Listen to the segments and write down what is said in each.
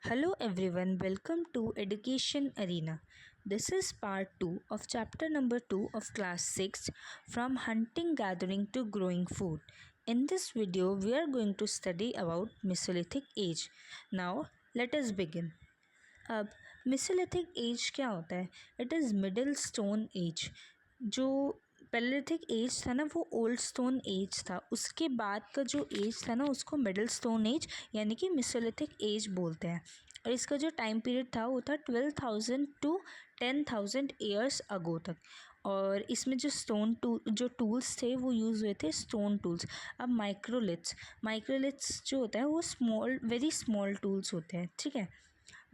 Hello everyone, welcome to Education Arena. This is part 2 of chapter number 2 of class 6, From Hunting Gathering to Growing Food. In this video we are going to study about Mesolithic age. Now let us begin. अब Mesolithic as क्या होता है? It is middle stone age. जो palaeolithic as था ना वो old stone age था. उसके बाद का जो एज था ना उसको मिडिल स्टोन एज यानी कि मिसोलिथिक एज बोलते हैं. और इसका जो टाइम पीरियड था वो था 12,000 टू 10,000 ईयर्स अगो तक. और इसमें जो टूल्स थे वो यूज़ हुए थे स्टोन टूल्स. अब माइक्रोलिथ्स जो होता है वो वेरी स्मॉल टूल्स होते हैं. ठीक है,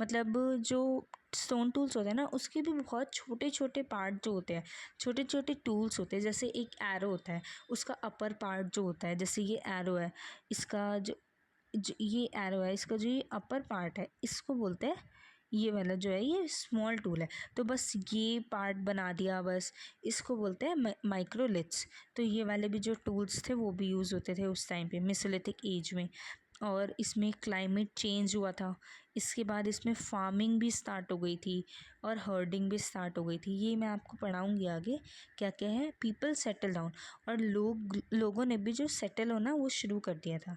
मतलब जो स्टोन टूल्स होते हैं ना उसके भी बहुत छोटे छोटे पार्ट जो होते हैं, छोटे छोटे टूल्स होते हैं. जैसे एक एरो होता है, उसका अपर पार्ट जो होता है, जैसे ये एरो है, इसका ये एरो है, इसका जो ये अपर पार्ट है इसको बोलते हैं, ये वाला जो है ये स्मॉल टूल है. तो बस ये पार्ट बना दिया, बस इसको बोलते हैं माइक्रोलिथ्स. तो ये वाले भी जो टूल्स थे वो भी यूज़ होते थे उस टाइम पे मेसोलिथिक एज में. और इसमें क्लाइमेट चेंज हुआ था. इसके बाद इसमें फार्मिंग भी स्टार्ट हो गई थी और हर्डिंग भी स्टार्ट हो गई थी. ये मैं आपको पढ़ाऊँगी आगे क्या क्या है. पीपल सेटल डाउन, और लोगों ने भी जो सेटल होना वो शुरू कर दिया था.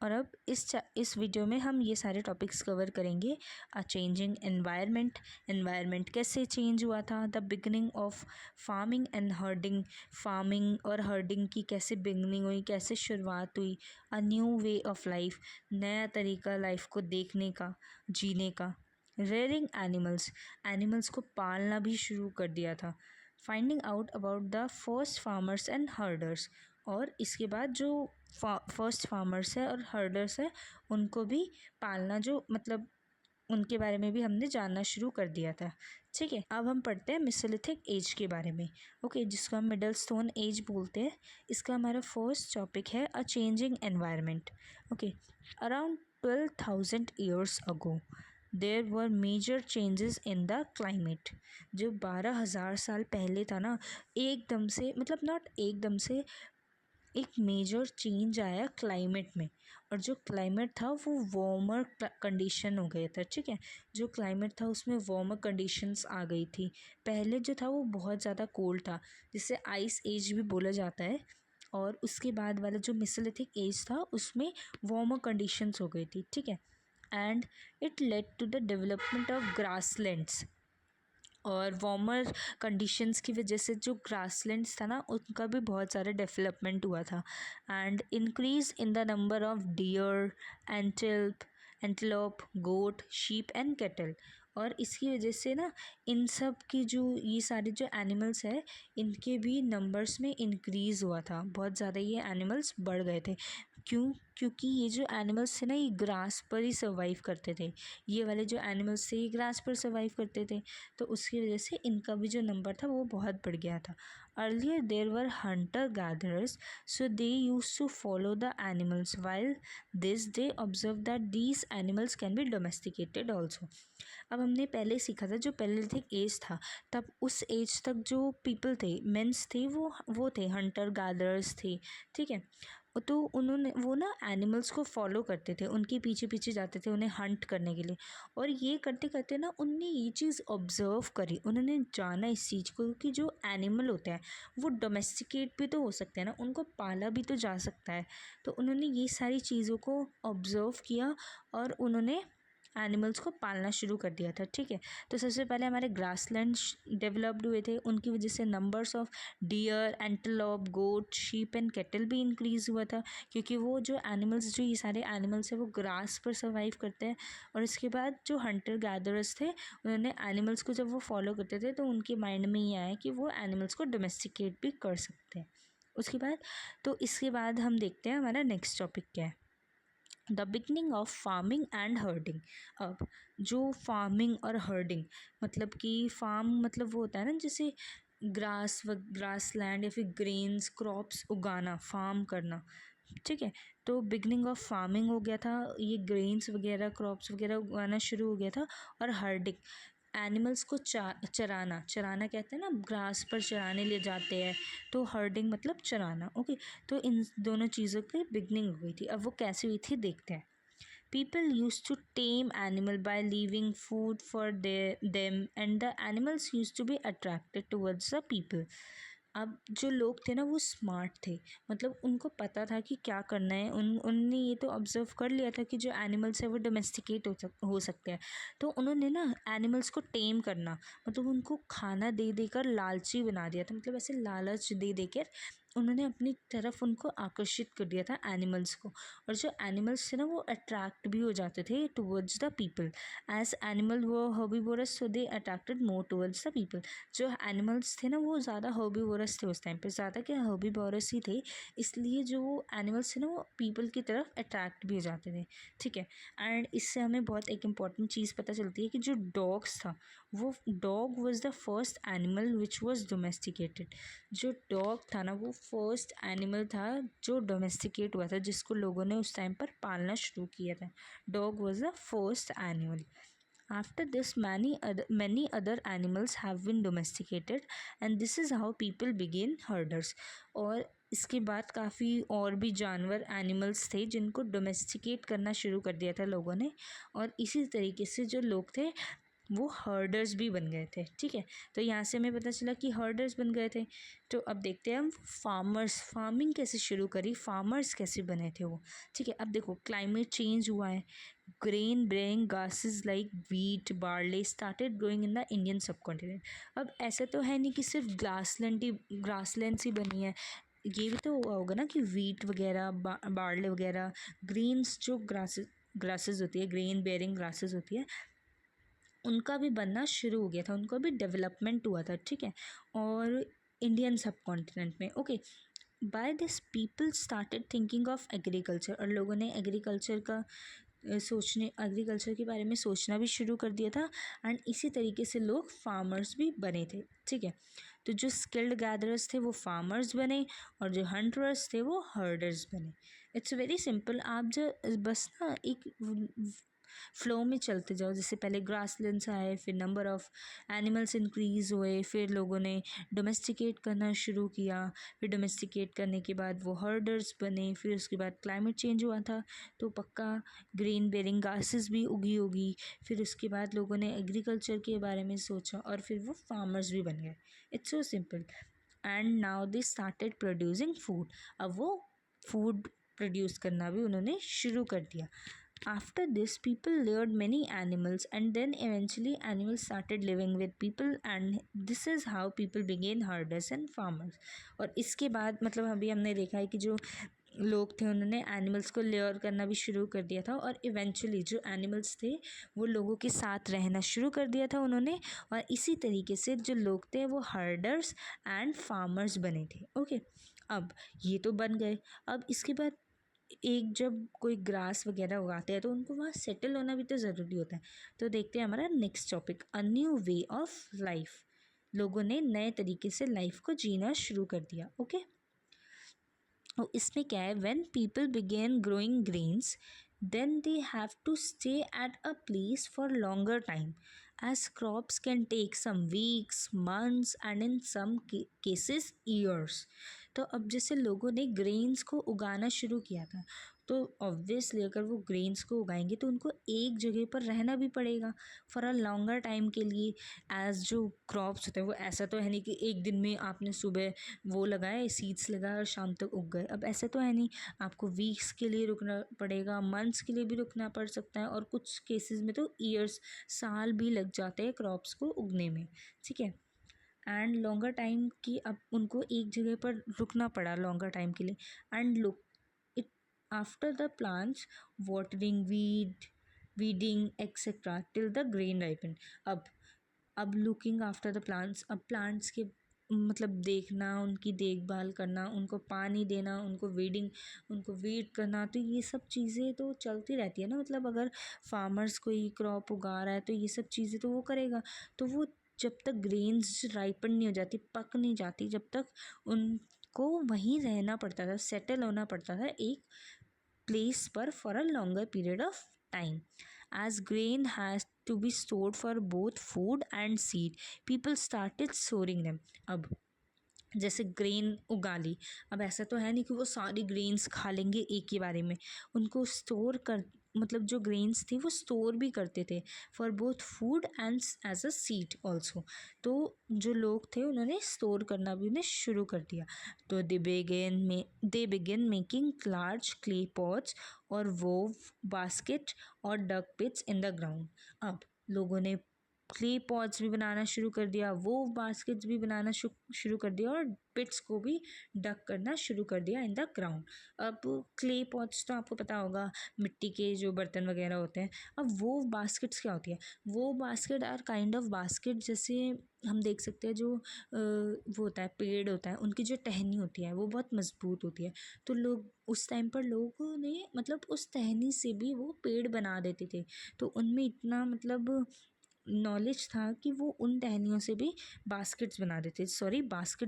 और अब इस वीडियो में हम ये सारे टॉपिक्स कवर करेंगे. चेंजिंग एनवायरनमेंट कैसे चेंज हुआ था, the beginning of farming and herding, farming और हर्डिंग की कैसे बिगनिंग हुई, कैसे शुरुआत हुई. A new way of life, नया तरीका लाइफ को देखने का, जीने का. रेयरिंग एनिमल्स को पालना भी शुरू कर दिया था. Finding out about the first farmers and herders, और इसके बाद जो फर्स्ट फार्मर्स है और हर्डर्स है उनको भी पालना, जो मतलब उनके बारे में भी हमने जानना शुरू कर दिया था. ठीक है, अब हम पढ़ते हैं मेसोलिथिक एज के बारे में. ओके, जिसको हम मिडल स्टोन एज बोलते हैं. इसका हमारा फर्स्ट टॉपिक है a changing environment. Okay, around 12,000 years ago there were major changes in the climate. जो 12,000 साल पहले था ना, एकदम से, मतलब नॉट एकदम से, एक मेजर चेंज आया क्लाइमेट में. और जो क्लाइमेट था वो वार्मर कंडीशन हो गया था. ठीक है, जो क्लाइमेट था उसमें वार्मर कंडीशंस आ गई थी. पहले जो था वो बहुत ज़्यादा कोल्ड था, जिसे आइस एज भी बोला जाता है. और उसके बाद वाला जो मेसोलिथिक एज था उसमें वार्मर कंडीशंस हो गई थी. ठीक है, and it led to the development of grasslands. और वार्मर कंडीशंस की वजह से जो ग्रासलैंड्स था ना उनका भी बहुत सारा डेवलपमेंट हुआ था. And increase in the number of deer, antelope, goat, sheep and cattle. और इसकी वजह से ना इन सब की जो ये सारे जो एनिमल्स है इनके भी नंबर्स में इंक्रीज़ हुआ था. बहुत ज़्यादा ये एनिमल्स बढ़ गए थे. क्योंकि ये जो एनिमल्स थे ना ये ग्रास पर ही सर्वाइव करते थे. ये वाले जो एनिमल्स थे ये ग्रास पर सर्वाइव करते थे, तो उसकी वजह से इनका भी जो नंबर था वो बहुत बढ़ गया था. Earlier there were hunter gatherers, so they use to follow the animals. While this they observe that these animals can be domesticated also. अब हमने पहले सीखा था जो पैलेलिथिक एज था, तब उस एज तक जो पीपल थे, मेंस थे, वो थे हंटर गैदरर्स थे. ठीक है, तो उन्होंने वो ना एनिमल्स को फॉलो करते थे, उनके पीछे पीछे जाते थे उन्हें हंट करने के लिए. और ये करते करते ना उनने ये चीज़ ऑब्ज़र्व करी, उन्होंने जाना इस चीज़ को कि जो एनिमल होते हैं वो डोमेस्टिकेट भी तो हो सकते हैं ना, उनको पाला भी तो जा सकता है. तो उन्होंने ये सारी चीज़ों को ऑब्ज़र्व किया और उन्होंने एनिमल्स को पालना शुरू कर दिया था. ठीक है, तो सबसे पहले हमारे ग्रासलैंड्स डेवलप्ड हुए थे, उनकी वजह से numbers of deer, antelope, goat, sheep and cattle भी इंक्रीज़ हुआ था. क्योंकि वो जो एनिमल्स, जो ये सारे एनिमल्स हैं वो ग्रास पर सर्वाइव करते हैं. और इसके बाद जो हंटर गैदरर्स थे उन्होंने एनिमल्स को जब वो फॉलो करते थे तो उनके माइंड में ये आया कि वो एनिमल्स को डोमेस्टिकेट भी कर सकते हैं. उसके बाद तो इसके बाद हम देखते हैं हमारा नेक्स्ट टॉपिक क्या है, the beginning of farming and herding. अब जो फार्मिंग और हर्डिंग, मतलब कि फार्म मतलब वो होता है ना जैसे ग्रास लैंड या फिर ग्रेन्स क्रॉप्स उगाना, फार्म करना. ठीक है, तो बिगनिंग ऑफ फार्मिंग हो गया था, ये ग्रेन्स वगैरह क्रॉप्स वगैरह उगाना शुरू हो गया था. और हर्डिंग, एनिमल्स को चराना कहते हैं ना, ग्रास पर चराने ले जाते हैं, तो हर्डिंग मतलब चराना. ओके, तो इन दोनों चीज़ों की बिगनिंग हो गई थी. अब वो कैसे हुई थी देखते हैं. People used to tame animal by leaving food for them, and the animals used to be attracted towards the people. अब जो लोग थे ना वो स्मार्ट थे, मतलब उनको पता था कि क्या करना है। उनने ये तो ऑब्जर्व कर लिया था कि जो एनिमल्स है वो डोमेस्टिकेट हो सकते हैं। तो उन्होंने ना एनिमल्स को टेम करना, मतलब उनको खाना दे देकर लालची बना दिया था, मतलब ऐसे लालच दे देकर उन्होंने अपनी तरफ उनको आकर्षित कर दिया था एनिमल्स को। और जो एनिमल्स थे ना वो अट्रैक्ट भी हो जाते थे towards the people. As animal वो herbivorous, so they attracted more towards the people. जो एनिमल्स थे ना वो ज़्यादा हर्बीवोरस थे उस टाइम पे, ज़्यादा क्या हर्बीवोरस ही थे, इसलिए जो एनिमल्स थे ना वो पीपल की तरफ अट्रैक्ट भी हो जाते थे। ठीक है। एंड इससे हमें बहुत एक इम्पॉर्टेंट चीज़ पता चलती है कि जो डॉग्स था, वो dog was the first animal which was domesticated. जो डॉग था ना वो फर्स्ट एनिमल था जो डोमेस्टिकेट हुआ था, जिसको लोगों ने उस टाइम पर पालना शुरू किया था। Dog was the first animal. After this, many other animals have been domesticated, and this is how people became herders. और इसके बाद काफ़ी और भी जानवर एनिमल्स थे जिनको डोमेस्टिकेट करना शुरू कर दिया था लोगों ने, और इसी तरीके से जो लोग थे वो हर्डर्स भी बन गए थे। ठीक है, तो यहाँ से हमें पता चला कि हर्डर्स बन गए थे। तो अब देखते हैं हम फार्मर्स, फार्मिंग कैसे शुरू करी, फार्मर्स कैसे बने थे वो। ठीक है, अब देखो क्लाइमेट चेंज हुआ है, grain bearing grasses like wheat, barley started growing in the Indian subcontinent. अब ऐसा तो है नहीं कि सिर्फ ग्रासलैंड्स ही बनी है, ये भी तो हुआ होगा ना कि वीट वगैरह, बार्ले वगैरह, ग्रीन्स जो ग्रासेस होती है, ग्रेन बेयरिंग ग्रासेस होती है, उनका भी बनना शुरू हो गया था, उनका भी डेवलपमेंट हुआ था। ठीक है, और इंडियन सब कॉन्टिनेंट में। Okay, by this people started thinking of agriculture, और लोगों ने एग्रीकल्चर के बारे में सोचना भी शुरू कर दिया था। एंड इसी तरीके से लोग फार्मर्स भी बने थे। ठीक है, तो जो स्किल्ड गैदरर्स थे वो फार्मर्स बने, और जो हंटर्स थे वो हर्डर्स बने। इट्स वेरी सिंपल, आप जो बस ना एक फ्लो में चलते जाओ। जैसे पहले ग्रासलैंड्स आए, फिर नंबर ऑफ़ एनिमल्स इंक्रीज़ हुए, फिर लोगों ने डोमेस्टिकेट करना शुरू किया, फिर डोमेस्टिकेट करने के बाद वो हर्डर्स बने, फिर उसके बाद क्लाइमेट चेंज हुआ था तो पक्का ग्रेन बेयरिंग गासेस भी उगी होगी, फिर उसके बाद लोगों ने एग्रीकल्चर के बारे में सोचा और फिर वो फार्मर्स भी बन गए। It's so simple. And now they started producing food, अब वो फूड प्रोड्यूस करना भी उन्होंने शुरू कर दिया। After this, people reared many animals, and then eventually animals started living with people, and this is how people became herders and farmers. और इसके बाद मतलब अभी हमने देखा है कि जो लोग थे उन्होंने एनिमल्स को लेयर करना भी शुरू कर दिया था, और इवेंचुअली जो एनिमल्स थे वो लोगों के साथ रहना शुरू कर दिया था उन्होंने, और इसी तरीके से जो लोग थे वो हर्डर्स एंड फार्मर्स बने थे। ओके, अब ये तो बन गए। अब इसके बाद एक जब कोई ग्रास वगैरह उगाते हैं तो उनको वहाँ सेटल होना भी तो ज़रूरी होता है। तो देखते हैं हमारा next topic, a new way of life. लोगों ने नए तरीके से लाइफ को जीना शुरू कर दिया। ओके, और इसमें क्या है, when people began growing grains then they have to stay at a place for longer time, as crops can take some weeks, months and in some cases years. तो अब जैसे लोगों ने ग्रेन्स को उगाना शुरू किया था, तो ऑब्वियसली अगर वो ग्रेन्स को उगाएंगे तो उनको एक जगह पर रहना भी पड़ेगा फॉर अ लॉन्गर टाइम के लिए। एज जो क्रॉप्स होते हैं वो ऐसा तो है नहीं कि एक दिन में आपने सुबह वो लगाए, सीड्स लगाए और शाम तक उग गए। अब ऐसा तो है नहीं, आपको वीक्स के लिए रुकना पड़ेगा, मंथ्स के लिए भी रुकना पड़ सकता है, और कुछ केसेस में तो ईयर्स, साल भी लग जाते हैं क्रॉप्स को उगने में। ठीक है, एंड लॉन्गर टाइम की अब उनको एक जगह पर रुकना पड़ा लॉन्गर टाइम के लिए। And look it after the plants watering, weeding etcetera till the grain ripen. अब लुकिंग आफ्टर द प्लांट्स, अब प्लांट्स के मतलब देखना, उनकी देखभाल करना, उनको पानी देना, उनको वीड करना, तो ये सब चीज़ें तो चलती रहती है ना। मतलब अगर फार्मर्स कोई क्रॉप उगा रहा है तो ये सब चीज़ें तो वो करेगा। तो वो जब तक ग्रेन्स राइपन नहीं हो जाती, पक नहीं जाती, जब तक उनको वहीं रहना पड़ता था, सेटल होना पड़ता था एक प्लेस पर for a longer period of time. As grain has to be stored for both food and seed, people started storing them. अब जैसे ग्रेन उगा ली, अब ऐसा तो है नहीं कि वो सारी ग्रेन्स खा लेंगे एक ही बारे में, उनको स्टोर मतलब जो ग्रेन्स थे वो स्टोर भी करते थे for both food and as a seed also. तो जो लोग थे उन्होंने स्टोर करना भी उन्हें शुरू कर दिया। तो they began making large clay pots और वोव बास्केट और dug pits in the ground. अब लोगों ने क्ले पॉट्स भी बनाना शुरू कर दिया, वो बास्केट्स भी बनाना शुरू कर दिया और पिट्स को भी डक करना शुरू कर दिया इन द ग्राउंड। अब क्ले पॉट्स तो आपको पता होगा, मिट्टी के जो बर्तन वगैरह होते हैं। अब वो बास्केट्स क्या होती है, वो basket or kind of basket, जैसे हम देख सकते हैं जो वो होता है पेड़ होता है, उनकी जो टहनी होती है वो बहुत मजबूत होती है। तो लोग उस टाइम पर लोगों ने मतलब उस टहनी से भी वो पेड़ बना देते थे। तो उनमें इतना मतलब नॉलेज था कि वो उन टहनियों से भी बास्केट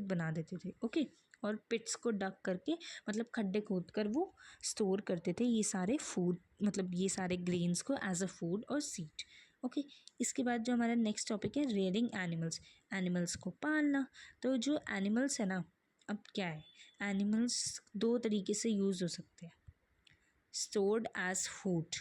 बना देते थे। ओके, और पिट्स को डक करके मतलब खड्डे खोद कर वो स्टोर करते थे ये सारे फूड, मतलब ये सारे ग्रेन्स को एज अ फूड और सीड। ओके, इसके बाद जो हमारा नेक्स्ट टॉपिक है रेयरिंग एनिमल्स, एनिमल्स को पालना। तो जो एनिमल्स है ना, अब क्या है, एनिमल्स दो तरीके से यूज़ हो सकते हैं, stored as food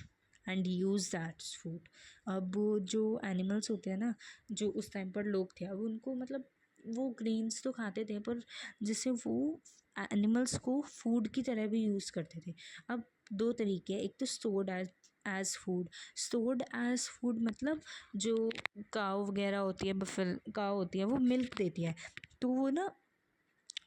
and use that food. अब जो एनिमल्स होते हैं ना, जो उस टाइम पर लोग थे, अब उनको मतलब वो ग्रेन्स तो खाते थे पर जिससे वो एनिमल्स को फूड की तरह भी यूज़ करते थे। अब दो तरीके हैं, एक तो stored as food. Stored as food मतलब जो काव वगैरह होती है, बफेल काव होती है, वो मिल्क देती है, तो वो ना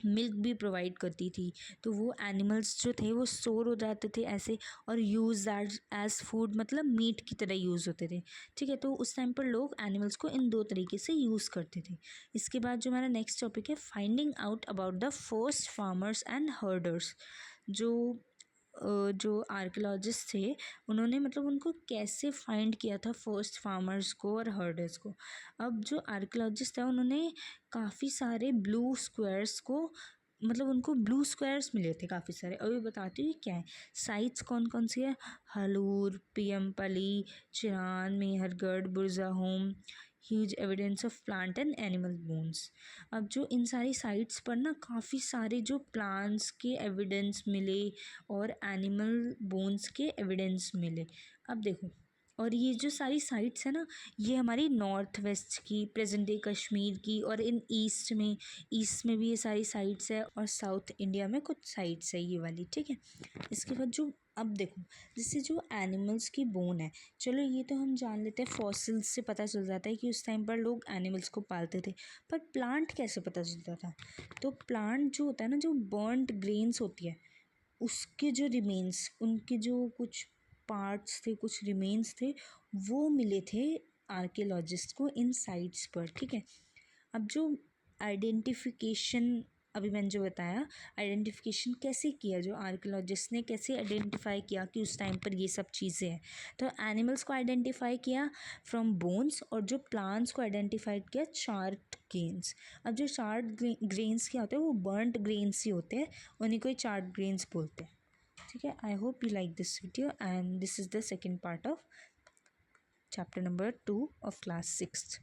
मिल्क भी प्रोवाइड करती थी। तो वो एनिमल्स जो थे वो स्टोर हो जाते थे ऐसे, और यूज़ दैट एज फूड मतलब मीट की तरह यूज़ होते थे। ठीक है, तो उस टाइम पर लोग एनिमल्स को इन दो तरीके से यूज़ करते थे। इसके बाद जो हमारा नेक्स्ट टॉपिक है finding out about the first farmers and herders. जो आर्कियोलॉजिस्ट थे उन्होंने मतलब उनको कैसे फाइंड किया था फर्स्ट फार्मर्स को और हर्डर्स को। अब जो आर्कियोलॉजिस्ट है उन्होंने काफ़ी सारे ब्लू स्क्वायर्स को, मतलब उनको ब्लू स्क्वायर्स मिले थे काफ़ी सारे। अभी बताती हूँ क्या है, साइट्स कौन कौन सी है, Hallur, Paiyampalli, Chirand, Mehrgarh, Burzahom, huge evidence of plant and animal bones. अब जो इन सारी साइट्स पर ना काफ़ी सारे जो प्लांट्स के एविडेंस मिले और एनिमल बोन्स के एविडेंस मिले। अब देखो, और ये जो सारी साइट्स है ना, ये हमारी नॉर्थ वेस्ट की, प्रेजेंट डे कश्मीर की, और इन ईस्ट में भी ये सारी साइट्स है, और साउथ इंडिया में कुछ साइट्स है ये वाली। ठीक है, इसके बाद जो अब देखो, जैसे जो एनिमल्स की बोन है, चलो ये तो हम जान लेते हैं, फॉसिल्स से पता चल जाता है कि उस टाइम पर लोग एनिमल्स को पालते थे। पर प्लांट कैसे पता चलता था, तो प्लांट जो होता है ना, जो बर्नड ग्रेन्स होती है उसके जो रिमेन्स, उनके जो कुछ पार्ट्स थे, कुछ रिमेन्स थे, वो मिले थे आर्कियोलॉजिस्ट को इन साइट्स पर। ठीक है, अब जो आइडेंटिफिकेशन, अभी मैंने जो बताया आइडेंटिफिकेशन कैसे किया, जो आर्कियोलॉजिस्ट ने कैसे आइडेंटिफाई किया कि उस टाइम पर ये सब चीज़ें हैं, तो एनिमल्स को आइडेंटिफाई किया फ्रॉम बोन्स, और जो प्लांट्स को आइडेंटिफाई किया चार्ट ग्रेन्स। अब जो चार्ट ग्रेन्स क्या होते हैं, वो बर्नड ग्रेन्स ही होते हैं, उन्हीं को ही चार्ट ग्रेन्स बोलते हैं। ठीक है, I hope you like this video and this is the second part of chapter number 2 of class 6th.